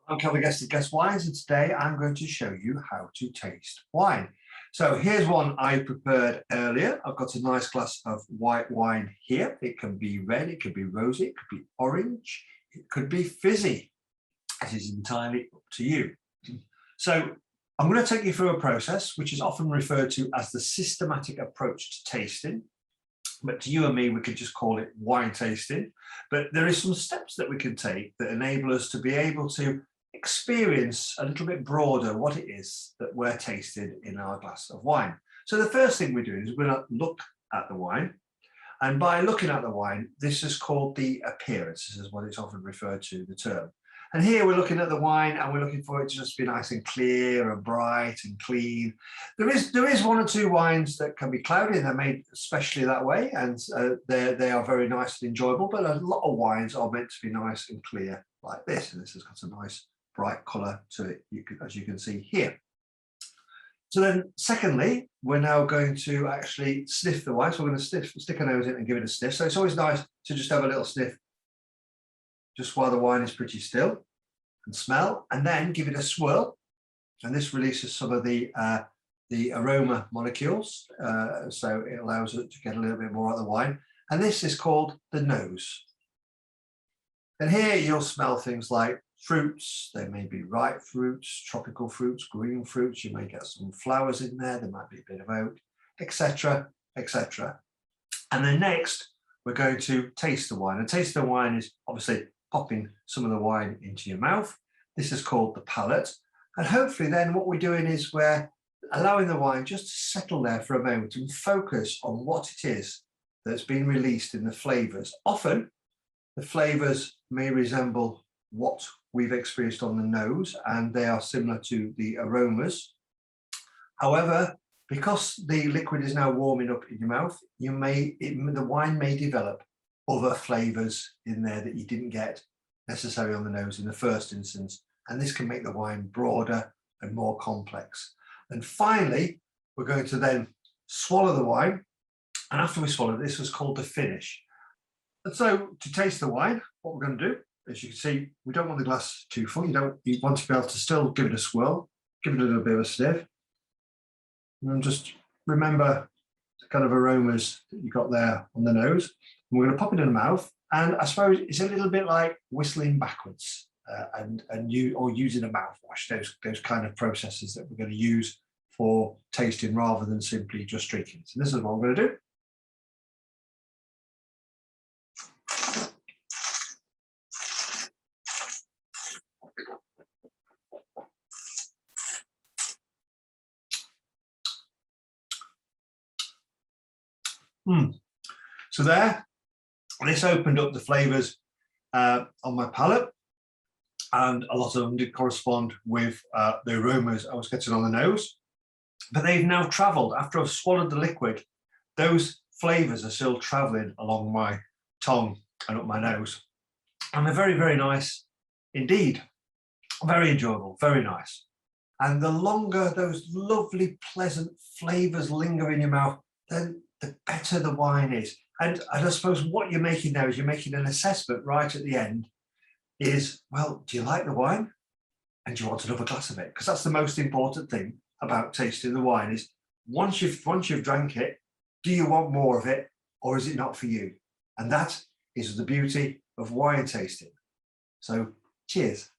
I'm Kelvin Guest of Guest Wines, and today I'm going to show you how to taste wine. So here's one I prepared earlier. I've got a nice glass of white wine here. It can be red, it could be rosy, it could be orange, it could be fizzy. It is entirely up to you. So I'm going to take you through a process which is often referred to as the systematic approach to tasting. But to you and me, we could just call it wine tasting. But there is some steps that we can take that enable us to be able to experience a little bit broader what it is that we're tasting in our glass of wine. So the first thing we do is we're going to look at the wine. And by looking at the wine, this is called the appearance. This is what it's often referred to, the term. And here we're looking at the wine and we're looking for it to just be nice and clear and bright and clean. There is one or two wines that can be cloudy, and they're made especially that way, and they are very nice and enjoyable, but a lot of wines are meant to be nice and clear like this, and this has got a nice bright colour to it, as you can see here. So then secondly, we're now going to actually sniff the wine. So we're going to stick our nose in and give it a sniff. So it's always nice to just have a little sniff just while the wine is pretty still, and smell, and then give it a swirl. And this releases some of the aroma molecules, so it allows it to get a little bit more out of the wine. And this is called the nose. And here you'll smell things like fruits. There may be ripe fruits, tropical fruits, green fruits. You may get some flowers in there. There might be a bit of oak, etc., etc. And then next, we're going to taste the wine. And taste the wine is obviously popping some of the wine into your mouth. This is called the palate. And hopefully then what we're doing is we're allowing the wine just to settle there for a moment and focus on what it is that's been released in the flavours. Often the flavours may resemble what we've experienced on the nose, and they are similar to the aromas. However, because the liquid is now warming up in your mouth, the wine may develop other flavours in there that you didn't get necessarily on the nose in the first instance, and this can make the wine broader and more complex. And finally, we're going to then swallow the wine, and after we swallow it, this is called the finish. And so to taste the wine, what we're going to do, as you can see, we don't want the glass too full. You want to be able to still give it a swirl, give it a little bit of a sniff, and just remember the kind of aromas that you got there on the nose. And we're going to pop it in the mouth, and I suppose it's a little bit like whistling backwards or using a mouthwash. Those kind of processes that we're going to use for tasting rather than simply just drinking. So this is what I'm going to do. So there, this opened up the flavours on my palate, and a lot of them did correspond with the aromas I was getting on the nose. But they've now travelled. After I've swallowed the liquid, those flavours are still travelling along my tongue and up my nose. And they're very, very nice indeed. Very enjoyable, very nice. And the longer those lovely, pleasant flavours linger in your mouth, then the better the wine is. And I suppose what you're making now is you're making an assessment right at the end is, well, do you like the wine? And do you want another glass of it? Because that's the most important thing about tasting the wine is once you've drank it, do you want more of it, or is it not for you? And that is the beauty of wine tasting. So cheers.